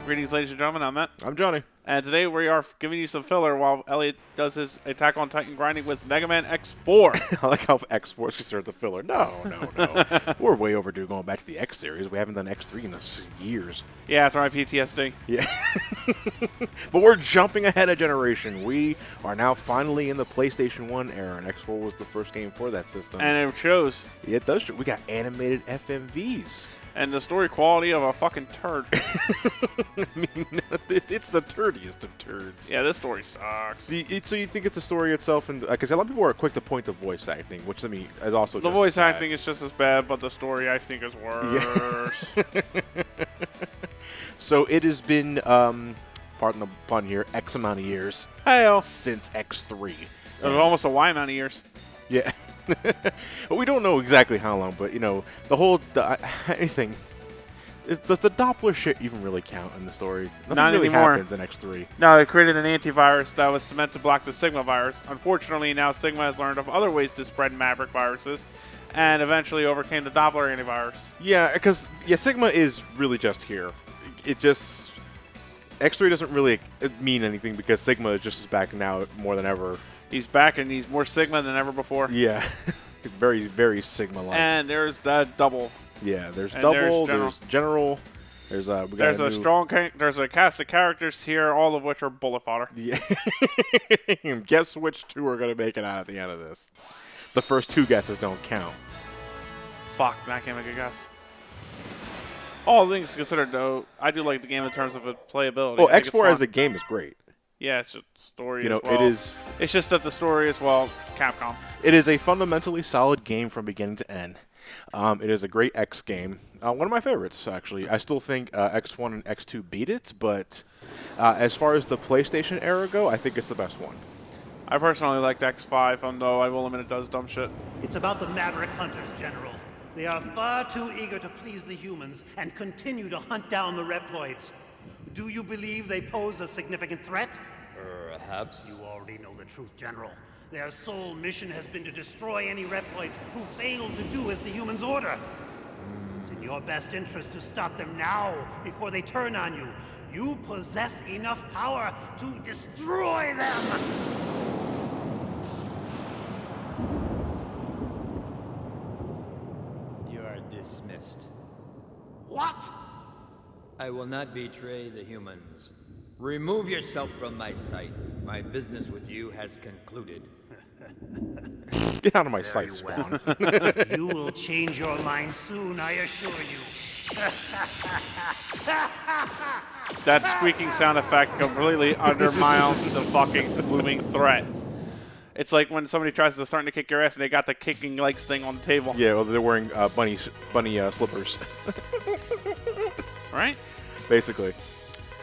Greetings, ladies and gentlemen. I'm Matt. I'm Johnny. And today we are giving you some filler while Elliot does his Attack on Titan grinding with Mega Man X4. I like how X4 is considered the filler. No. We're way overdue going back to the X series. We haven't done X3 in years. Yeah, it's my PTSD. Yeah. But we're jumping ahead a generation. We are now finally in the PlayStation 1 era, and X4 was the first game for that system. And it shows. It does show. We got animated FMVs. And the story quality of a fucking turd. I mean, it's the turdiest of turds. Yeah, this story sucks. So you think it's the story itself? And because a lot of people are quick to point to voice acting, which to me is also the just voice bad. acting is just as bad, but the story I think is worse. Yeah. So it has been, pardon the pun here, X amount of years since X3. It was almost a Y amount of years. Yeah. We don't know exactly how long, but, you know, the whole anything. Does the Doppler shit even really count in the story? Nothing Not really anymore. happens in X3. No, they created an antivirus that was meant to block the Sigma virus. Unfortunately, now Sigma has learned of other ways to spread Maverick viruses and eventually overcame the Doppler antivirus. Yeah, because Sigma is really just here. It just... X3 doesn't really mean anything because Sigma is just back now more than ever. He's back and he's more Sigma than ever before. Yeah. Very, very Sigma-like. And there's the double. Yeah, there's and double, there's general, there's there's a cast of characters here, all of which are bullet fodder. Yeah. Guess which two are going to make it out at the end of this. The first two guesses don't count. Fuck, I can't make a guess. All things considered, though, I do like the game in terms of its playability. Oh, X4 as a game is great. Yeah, it's just story. You know, as well. it is. It's just that the story is Capcom. It is a fundamentally solid game from beginning to end. It is a great X game. One of my favorites, actually. I still think X1 and X2 beat it, but as far as the PlayStation era go, I think it's the best one. I personally liked X5, although I will admit it does dumb shit. It's about the Maverick hunters, General. They are far too eager to please the humans and continue to hunt down the Reploids. Do you believe they pose a significant threat? Perhaps. You already know the truth, General. Their sole mission has been to destroy any Reploids who fail to do as the humans order. It's in your best interest to stop them now, before they turn on you. You possess enough power to destroy them! You are dismissed. What? I will not betray the humans. Remove yourself from my sight. My business with you has concluded. Get out of my Very sight, well. Spawn. You will change your mind soon, I assure you. That squeaking sound effect completely undermines the fucking looming threat. It's like when somebody tries to starting to kick your ass and they got the kicking legs thing on the table. Yeah, well, they're wearing bunny slippers. Right? Basically.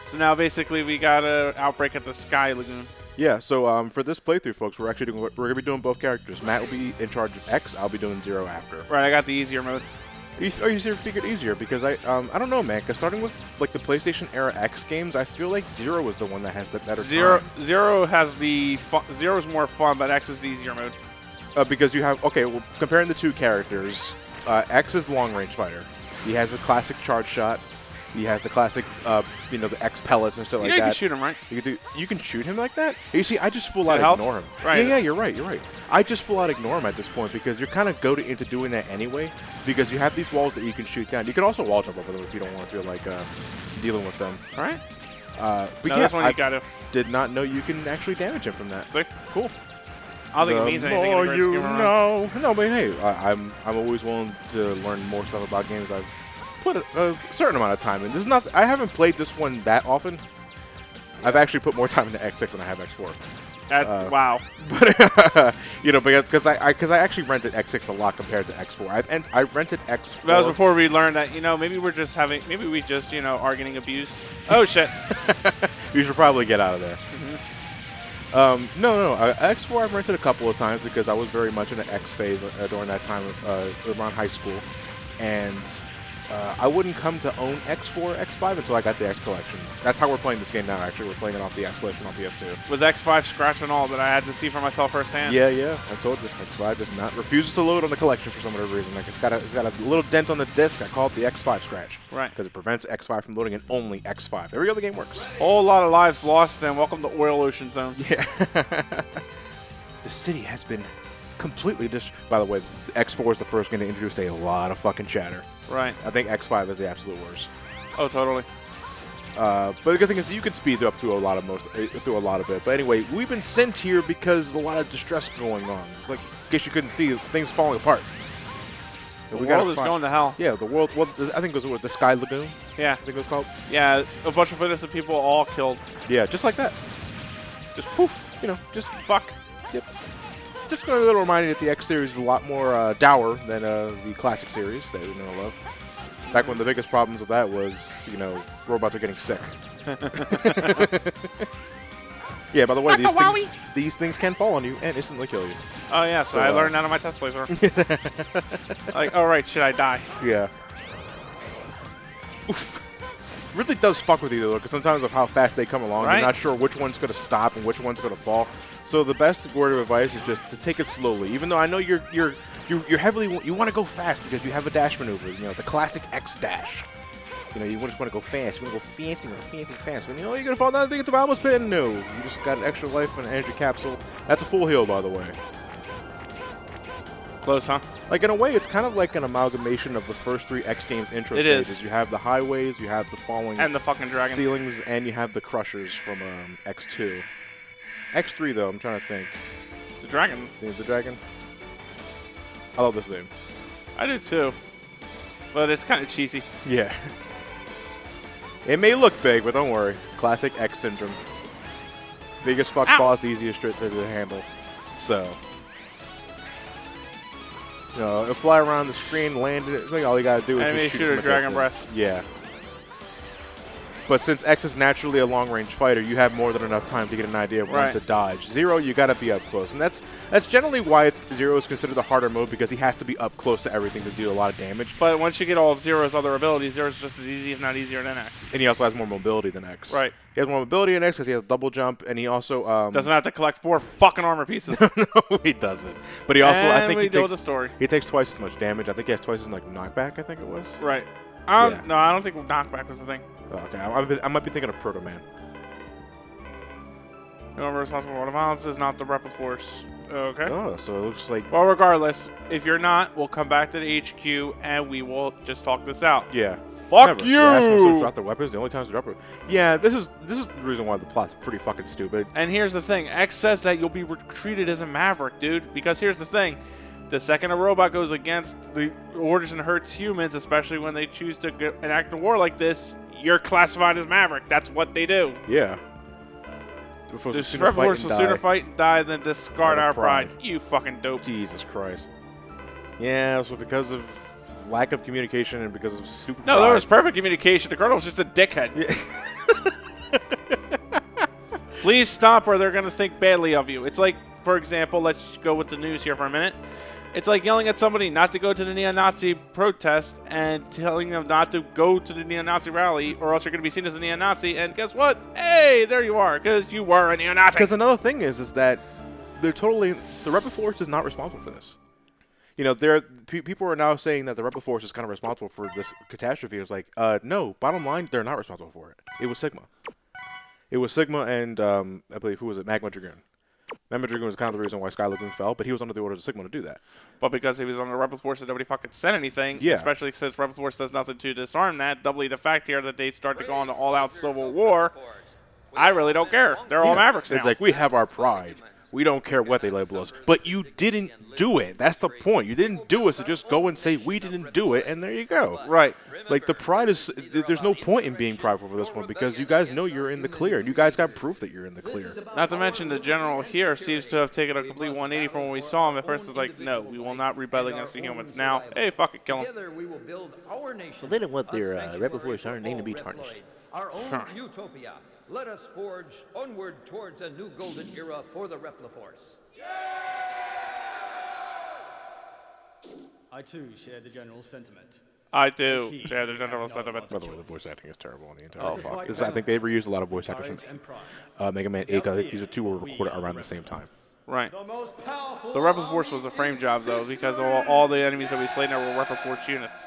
So now basically we got an outbreak at the Sky Lagoon. Yeah, so for this playthrough, folks, we're gonna be doing both characters. Matt will be in charge of X. I'll be doing Zero after. Right, I got the easier mode. You figured easier because I don't know, man. Because starting with like the PlayStation era X games, I feel like Zero was the one that has the better time. Zero has the Zero's more fun, but X is the easier mode. Because you have comparing the two characters, X is long range fighter. He has a classic charge shot. He has the classic, the X pellets and stuff like that. You can shoot him, right? You can shoot him like that? You see, I just full out health? ignore him. Right. Yeah, you're right. I just full out ignore him at this point because you're kind of goaded into doing that anyway because you have these walls that you can shoot down. You can also wall jump over them if you don't want to feel like dealing with them. All right. But no, yeah, this one you gotta. Did not know you can actually damage him from that. See? Cool. I don't think it means anything. In the grand scheme of it. No, but hey, I'm always willing to learn more stuff about games I've put a certain amount of time in. This is not. I haven't played this one that often. I've actually put more time into X6 than I have X4. Wow. But because I actually rented X6 a lot compared to X4. I rented X4. That was before we learned that maybe we just are getting abused. Oh shit. You should probably get out of there. No. X4 I've rented a couple of times because I was very much in the X phase during that time around high school, and I wouldn't come to own X4, X5 until I got the X Collection. That's how we're playing this game now, actually. We're playing it off the X Collection on PS2. With X5 scratch and all that I had to see for myself firsthand. Yeah, I told you. X5 does not refuses to load on the collection for some other reason. Like it's got a little dent on the disc. I call it the X5 scratch. Right. Because it prevents X5 from loading in only X5. Every other game works. Whole lot of lives lost, and welcome to Oil Ocean Zone. Yeah. The city has been completely by the way, X4 is the first game to introduce a lot of fucking chatter. Right. I think X5 is the absolute worst. Oh, totally. But the good thing is you can speed up through a lot of it. But anyway, we've been sent here because there's a lot of distress going on. It's like, in case you couldn't see, things falling apart. The world is going to hell. Yeah, the world. Well, I think it was the Sky Lagoon. Yeah. I think it was called. Yeah, a bunch of innocent people all killed. Yeah, just like that. Just poof. Just fuck. Yep. Just a little reminder that the X series is a lot more dour than the classic series that we know and love. Back when the biggest problems with that was, robots are getting sick. Yeah, by the way, these things can fall on you and instantly kill you. Oh, yeah, so I learned that on my test playthrough. Like, oh, right, should I die? Yeah. Oof. Really does fuck with you, though, because sometimes of how fast they come along, right? You're not sure which one's going to stop and which one's going to fall. So the best word of advice is just to take it slowly. Even though I know you're heavily, you want to go fast because you have a dash maneuver, the classic X dash. You just want to go fast. You want to go fast. You want to fast. But you're going to fall down and think it's a bottomless pit. No, you just got an extra life and an energy capsule. That's a full heal, by the way. Close, huh? Like, in a way, it's kind of like an amalgamation of the first 3 X Games intro stages. Is. You have the highways, you have the falling and the fucking dragon ceilings, and you have the crushers from X2. X3, though, I'm trying to think. The dragon. The dragon? I love this name. I do, too. But it's kind of cheesy. Yeah. It may look big, but don't worry. Classic X syndrome. Biggest fuck boss, easiest to handle. So... it'll fly around the screen, land it. Like all you gotta do is enemy just shoot shooter, from a dragon distance. breath. Yeah. But since X is naturally a long-range fighter, you have more than enough time to get an idea of when to dodge. Zero, you gotta be up close, and that's generally why Zero is considered the harder mode because he has to be up close to everything to do a lot of damage. But once you get all of Zero's other abilities, Zero's just as easy, if not easier, than X. And he also has more mobility than X. Right. He has more mobility than X because he has a double jump, and he also doesn't have to collect 4 fucking armor pieces. No, he doesn't. But he also, I think he takes twice as much damage. I think he has twice as much knockback. I think it was. Right. Yeah. No, I don't think knockback was the thing. Oh, okay, I might be thinking of Proto Man. Whoever responsible for the violence is not the Repliforce. Okay. Oh, so it looks like... Well, regardless, if you're not, we'll come back to the HQ and we will just talk this out. Yeah. Fuck Never. you! You're asking them to drop their weapons. The only time to drop it. Yeah, this is the reason why the plot's pretty fucking stupid. And here's the thing: X says that you'll be treated as a Maverick, dude. Because here's the thing: the second a robot goes against the orders and hurts humans, especially when they choose to enact a war like this, you're classified as Maverick. That's what they do. Yeah. This Repliforce will sooner fight and die than discard our pride. You fucking dope. Jesus Christ. Yeah, so because of lack of communication and because of stupid No, pride. there was perfect communication. The colonel was just a dickhead. Yeah. Please stop or they're going to think badly of you. It's like, for example, let's go with the news here for a minute. It's like yelling at somebody not to go to the neo-Nazi protest and telling them not to go to the neo-Nazi rally or else you're going to be seen as a neo-Nazi. And guess what? Hey, there you are, because you were a neo-Nazi. Because another thing is that the Repliforce is not responsible for this. People are now saying that the Repliforce is kind of responsible for this catastrophe. It's like, no, bottom line, they're not responsible for it. It was Sigma. It was Sigma and, I believe, who was it? Magma Dragoon. Magma Dragoon was kind of the reason why Sky Lagoon fell, but he was under the orders of Sigma to do that. But because he was on the Repliforce and nobody fucking said anything, especially since Repliforce does nothing to disarm that, doubly the fact here that they start to go on to all-out civil war, I really don't care. They're all Mavericks now. It's like, we have our pride. We don't care what they label us. But you didn't do it. That's the point. You didn't do it, so just go and say, we didn't do it, and there you go. Right. Like, the pride is... There's no point in being prideful for this one, because you guys know you're in the clear. You guys got proof that you're in the clear. Not to mention, the general here seems to have taken a complete 180 from when we saw him. At first, it's like, no, we will not rebel against the humans. Now, hey, fuck it, kill him. Well, they don't want their Repliforce Iron name to be tarnished. Our own utopia. Let us forge onward towards a new golden era for the Repliforce. I too share the general sentiment. I do. Yeah, there's general sentiment. By the way, the voice acting is terrible on the entire Oh, game. fuck. I think they reused a lot of voice actors from Mega Man 8. I think these two were recorded around the same time. Right. The Rebel Force was a frame job, though, because all the enemies that we slayed there were Rebel Force units.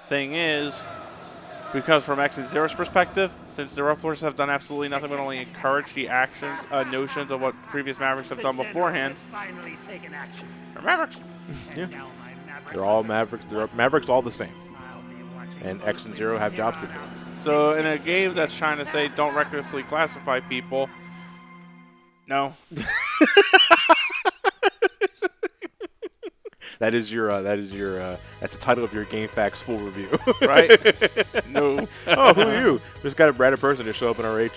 Thing is, because from X and Zero's perspective, since the Rebel Force have done absolutely nothing but only encourage the actions, notions of what previous Mavericks have done beforehand. Finally taken action. They're Mavericks. Yeah. Now my Maverick They're all Mavericks. They're Mavericks all the same. I'll be watching And X and Zero have jobs to do. So in a game that's trying to say don't recklessly classify people, no. That's the title of your Game Facts full review. Right? No. Oh, who are you? Just got a random person to show up in our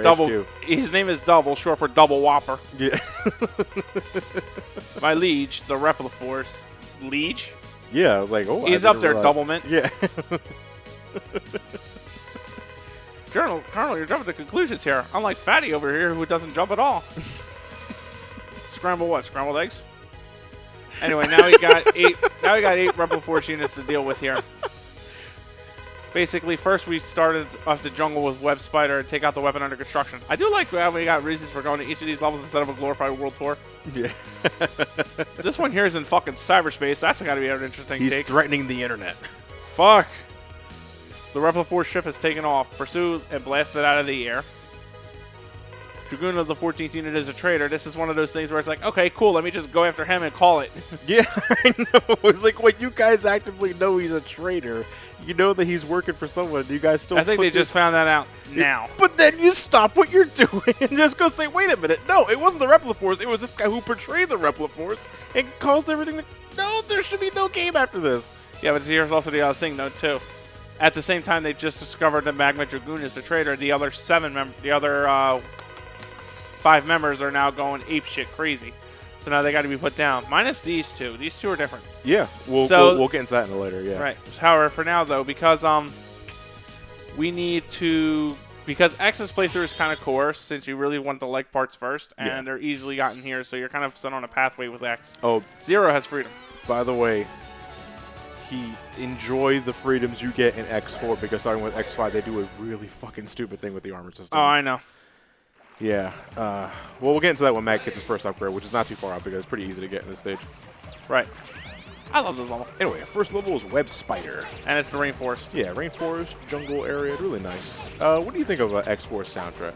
Double. HQ. His name is Double, short for Double Whopper. Yeah. My liege, the Rebel Force. Liege? Yeah, I was like, oh. He's I up there, didn't realize. Doublemint. Yeah. Colonel, you're jumping to conclusions here. Unlike Fatty over here, who doesn't jump at all. Scramble what? Scrambled eggs? Anyway, now we got eight. Now we got 8 Rebel Force units to deal with here. Basically, first we started off the jungle with Web Spider and take out the weapon under construction. I do like how we got reasons for going to each of these levels instead of a glorified world tour. Yeah. This one here is in fucking cyberspace. That's got to be an interesting He's take. threatening the internet. Fuck. The Rebel Force ship has taken off, pursued, and blasted out of the air. Dragoon of the 14th unit is a traitor. This is one of those things where it's like, okay, cool, let me just go after him and call it. Yeah, I know. It's like when you guys actively know he's a traitor, you know that he's working for someone. You guys still. I think they just found that out now. But then you stop what you're doing and just go say, wait a minute. No, it wasn't the Rebel Force. It was this guy who portrayed the Rebel Force and caused everything to. No, there should be no game after this. Yeah, but here's also the other thing, though, too. At the same time, they've just discovered that Magma Dragoon is the traitor. The other 5 members are now going apeshit crazy. So now they got to be put down. Minus these two. These two are different. Yeah, we'll get into that in a later. Yeah. Right. However, for now though, because we need to, because X's playthrough is kind of coerced since you really want the leg parts first, and Yeah. they're easily gotten here, so you're kind of set on a pathway with X. Oh, Zero has freedom. by the way, enjoy the freedoms you get in X4 because starting with X5, they do a really fucking stupid thing with the armor system. Oh, I know. Yeah. Well, we'll get into that when Matt gets his first upgrade, which is not too far out because it's pretty easy to get in this stage. Right. I love this level. Anyway, first level is Web Spider. And it's the rainforest. Yeah, rainforest, jungle area, really nice. What do you think of X4 soundtrack?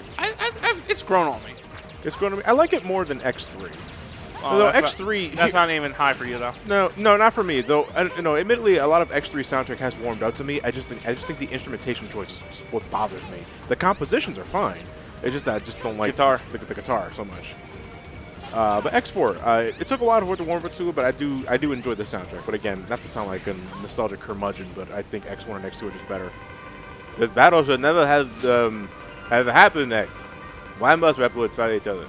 It's grown on me. It's going to be. I like it more than X3. Oh, Although that's X3, that's not even high for you, though. no, not for me. Though, admittedly, a lot of X3 soundtrack has warmed up to me. I just think the instrumentation choice is what bothers me. The compositions are fine. It's just that I just don't like the guitar so much. But X4, it took a while for it to warm up to it, but I do enjoy the soundtrack. But again, not to sound like a nostalgic curmudgeon, but I think X1 and X2 are just better. This battle should never have happened, X. Why must Replets fight each other?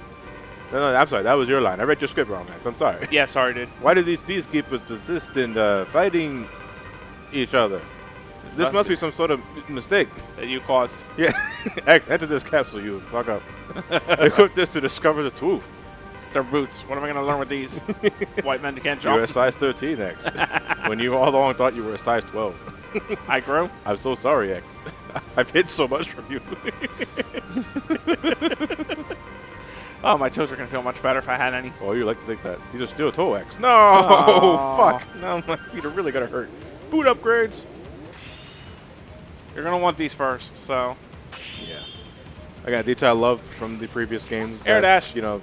No, I'm sorry. That was your line. I read your script wrong, X. I'm sorry. Yeah, sorry, dude. Why do these peacekeepers persist in fighting each other? This must be some sort of mistake. That you caused. Yeah. X, enter this capsule, you fuck up. Equip this to discover the truth. They're boots. What am I going to learn with these? White men can't jump. You're a size 13, X. When you all along thought you were a size 12. I grew. I'm so sorry, X. I've hid so much from you. Oh, my toes are going to feel much better if I had any. Oh, you like to think that. These are steel toe X. No! Oh. Fuck. Now my feet are really going to hurt. Boot upgrades. You're going to want these first, so. Yeah. I got a detail I love from the previous games. Air dash. You know,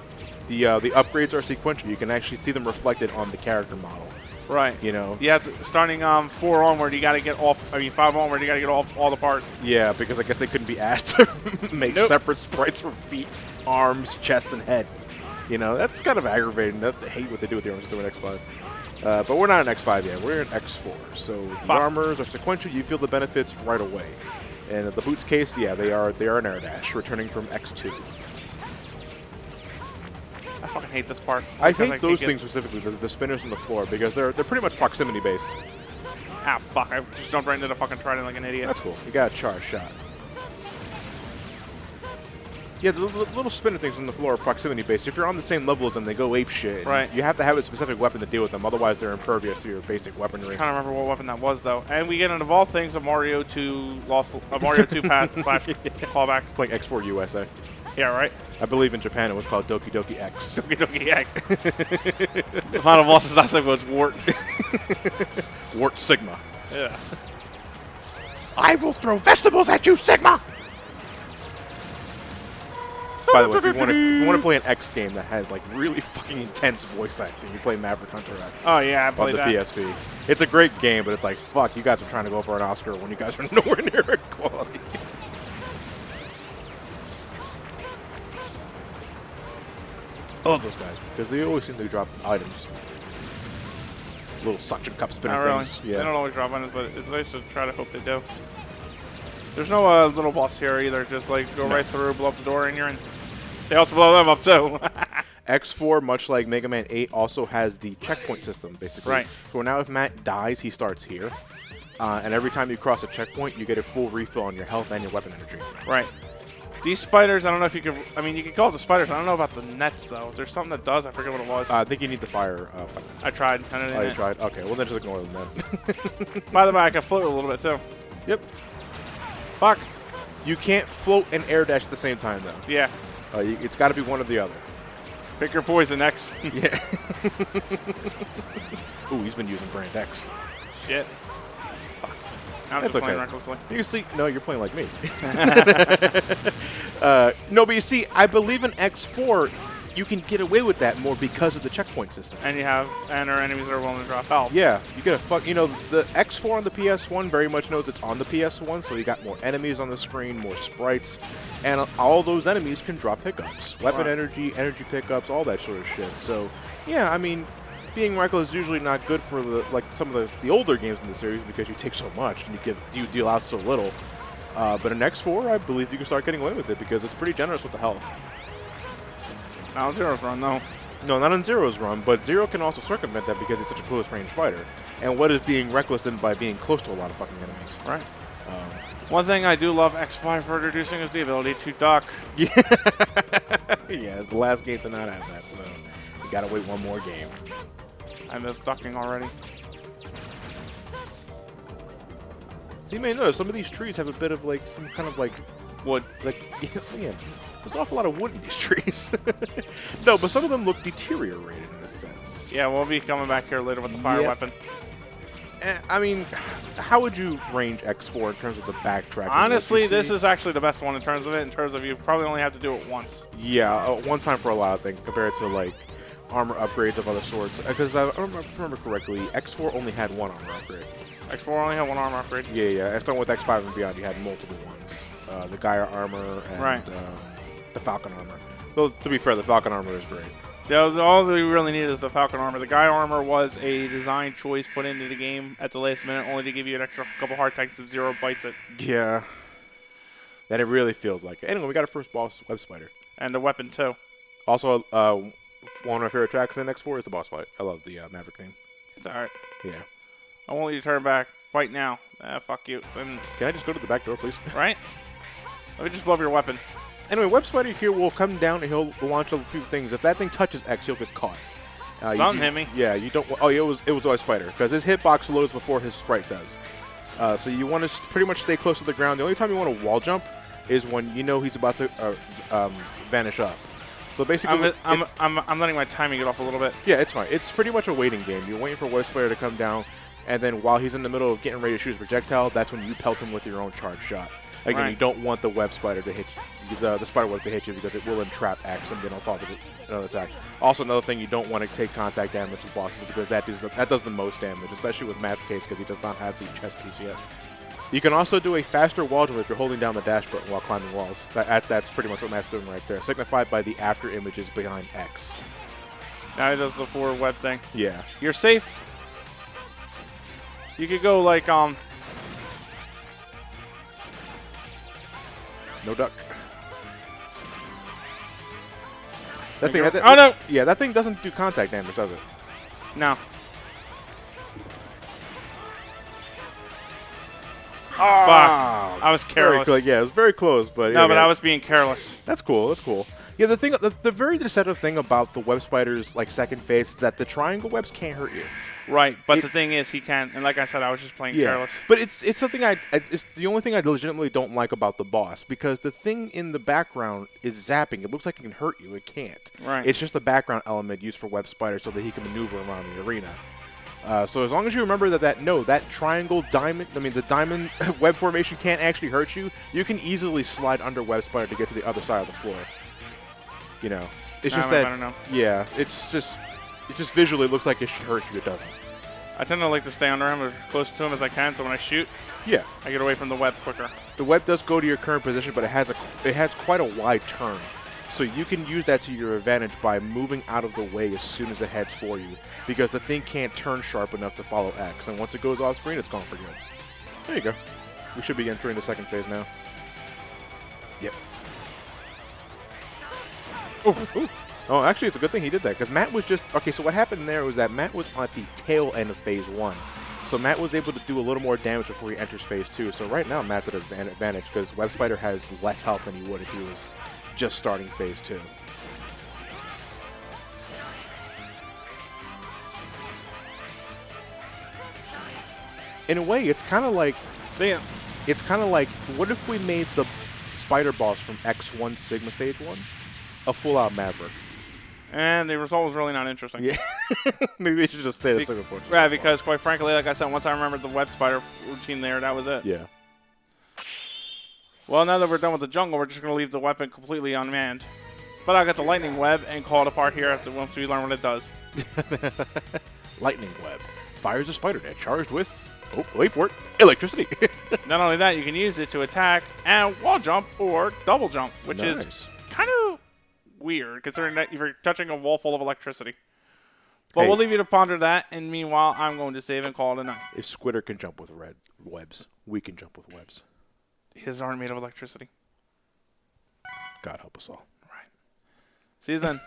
the upgrades are sequential. You can actually see them reflected on the character model. Right. You know. Yeah, starting 4 onward, you got to get off. 5 onward, you got to get all the parts. Yeah, because I guess they couldn't be asked to make separate sprites for feet, arms, chest, and head. You know, that's kind of aggravating. I hate what they do with the armor system in X5. But we're not in X5 yet. We're in X4. So the armors are sequential. You feel the benefits right away. And in the boots case, yeah, they are an air dash, returning from X2. I fucking hate this part. I hate those things specifically, the spinners on the floor, because they're pretty much proximity based. Ah, fuck. I just jumped right into the fucking trident like an idiot. That's cool. You got a charge shot. Yeah, the little spinner things on the floor are proximity based. If you're on the same level as them, they go ape shit. Right. You have to have a specific weapon to deal with them, otherwise they're impervious to your basic weaponry. I can't remember what weapon that was though. And we get into all things a Mario 2 Mario 2 flash callback. Playing X4 USA. Yeah, right. I believe in Japan it was called Doki Doki X. Doki Doki X. The final boss is not Sigma, it's Wart. Wart Sigma. Yeah. I will throw vegetables at you, Sigma! By the way, if you want to play an X game that has like really fucking intense voice acting, you play Maverick Hunter X. Oh yeah, I on played the that. PSP. It's a great game, but it's like, fuck, you guys are trying to go for an Oscar when you guys are nowhere near quality. I love those guys because they always seem to drop items. Little suction cup spinning Not really. things. They don't always drop items, but it's nice to try to hope they do. There's no little boss here either. Just like go right through, blow up the door, and you're in. They also blow them up too. X4, much like Mega Man 8, also has the checkpoint system, basically. Right. So now if Matt dies, he starts here. And every time you cross a checkpoint, you get a full refill on your health and your weapon energy. Right. These spiders, I don't know if you could. I mean, you could call it the spiders. I don't know about the nets though. If there's something that does, I forget what it was. I think you need the fire weapon. I tried. I didn't. Oh, you tried? Okay, well then just ignore them then. By the way, I can float a little bit too. Yep. Fuck. You can't float and air dash at the same time, though. Yeah. It's got to be one or the other. Pick your poison, X. Yeah. Ooh, he's been using Brand X. Shit. Fuck. I'm That's just playing okay. recklessly. You see, no, you're playing like me. No, but you see, I believe in X4, you can get away with that more because of the checkpoint system. And you have our enemies that are willing to drop health. Yeah, you get the X4 on the PS1 very much knows it's on the PS1, so you got more enemies on the screen, more sprites, and all those enemies can drop pickups. Weapon energy pickups, all that sort of shit. So, yeah, I mean, being reckless is usually not good for some of the older games in the series because you take so much and you deal out so little. But in X4, I believe you can start getting away with it because it's pretty generous with the health. Not on Zero's run, no. No, not on Zero's run, but Zero can also circumvent that because he's such a close range fighter. And what is being reckless than by being close to a lot of fucking enemies? Right. One thing I do love X5 for introducing is the ability to duck. Yeah, yeah, it's the last game to not have that, so you gotta wait one more game. I miss ducking already. So you may notice some of these trees have a bit of some kind of wood. Yeah, there's an awful lot of wood in these trees. No, but some of them look deteriorated in a sense. Yeah, we'll be coming back here later with the fire weapon. I mean, how would you range X4 in terms of the backtracking? Honestly, this is actually the best one in terms of it. In terms of you probably only have to do it once. Yeah, one time for a lot of things compared to armor upgrades of other sorts. Because I remember correctly, X4 only had one armor upgrade. X4 only had one armor upgrade. Yeah. I started with X5 and beyond. You had multiple ones. The Gaia armor and the Falcon armor. Though to be fair, the Falcon armor is great. Yeah, all we really need is the Falcon armor. The Gaia armor was a design choice put into the game at the last minute, only to give you an extra couple heart tanks if Zero bites it. Yeah. And it really feels like it. Anyway, we got our first boss, Web Spider. And the weapon, too. Also, one of my favorite tracks in X4 is the boss fight. I love the Maverick theme. It's alright. Yeah. I won't let you turn back. Fight now. Fuck you. Then, Can I just go to the back door, please? right? Let me just blow up your weapon. Anyway, Web Spider here will come down and he'll launch a few things. If that thing touches X, he'll get caught. Something hit me. Yeah, you don't. Oh, yeah, it was Web Spider because his hitbox loads before his sprite does. So you want to pretty much stay close to the ground. The only time you want to wall jump is when you know he's about to vanish up. So basically, I'm letting my timing get off a little bit. Yeah, it's fine. It's pretty much a waiting game. You're waiting for Web Spider to come down, and then while he's in the middle of getting ready to shoot his projectile, that's when you pelt him with your own charge shot. Again, you don't want the Web Spider to hit you, the Spider Web to hit you because it will entrap X and then it'll fall to another attack. Also, another thing, you don't want to take contact damage with bosses because that does the most damage, especially with Matt's case because he does not have the chest piece yet. You can also do a faster wall jump if you're holding down the dash button while climbing walls. That's pretty much what Matt's doing right there, signified by the after images behind X. Now he does the forward web thing. Yeah. You're safe. You could go No duck. That thing. Oh no! Yeah, that thing doesn't do contact damage, does it? No. Fuck. I was careless. Yeah, it was very close, but No, yeah, but I was being careless. That's cool. That's cool. Yeah, the very deceptive thing about the web spider's like second phase is that the triangle webs can't hurt you. Right, but the thing is, he can't. And like I said, I was just playing careless. But it's something it's the only thing I legitimately don't like about the boss, because the thing in the background is zapping. It looks like it can hurt you. It can't. Right. It's just a background element used for web spider so that he can maneuver around the arena. So as long as you remember that triangle diamond, the diamond web formation can't actually hurt you, you can easily slide under web spider to get to the other side of the floor. You know, it's just that. I don't know. Yeah, it just visually looks like it should hurt you. It doesn't. I tend to like to stay under him as close to him as I can, so when I shoot, yeah, I get away from the web quicker. The web does go to your current position, but it has quite a wide turn, so you can use that to your advantage by moving out of the way as soon as it heads for you, because the thing can't turn sharp enough to follow X, and once it goes off screen, it's gone for good. There you go. We should be entering the second phase now. Yep. Oof. Oof. Oh, actually, it's a good thing he did that, because Matt was just... Okay, so what happened there was that Matt was at the tail end of Phase 1. So Matt was able to do a little more damage before he enters Phase 2. So right now, Matt's at an advantage, because Web Spider has less health than he would if he was just starting Phase 2. In a way, it's kind of like... It's kind of like, what if we made the Spider Boss from X1 Sigma Stage 1 a full-out Maverick? And the result was really not interesting. Yeah. Maybe we should just stay the Sigma Force. Yeah, because quite frankly, like I said, once I remembered the web spider routine there, that was it. Yeah. Well, now that we're done with the jungle, we're just going to leave the weapon completely unmanned. But I'll get the lightning web and call it apart here once we learn what it does. Lightning web. Fires a spider net charged with, oh, wait for it, electricity. Not only that, you can use it to attack and wall jump or double jump, which is kind of weird, considering that you're touching a wall full of electricity. But Hey. we'll leave you to ponder that, and meanwhile, I'm going to save and call it a night. If Squitter can jump with red webs, we can jump with webs. His aren't made of electricity. God help us all. Right. See you then.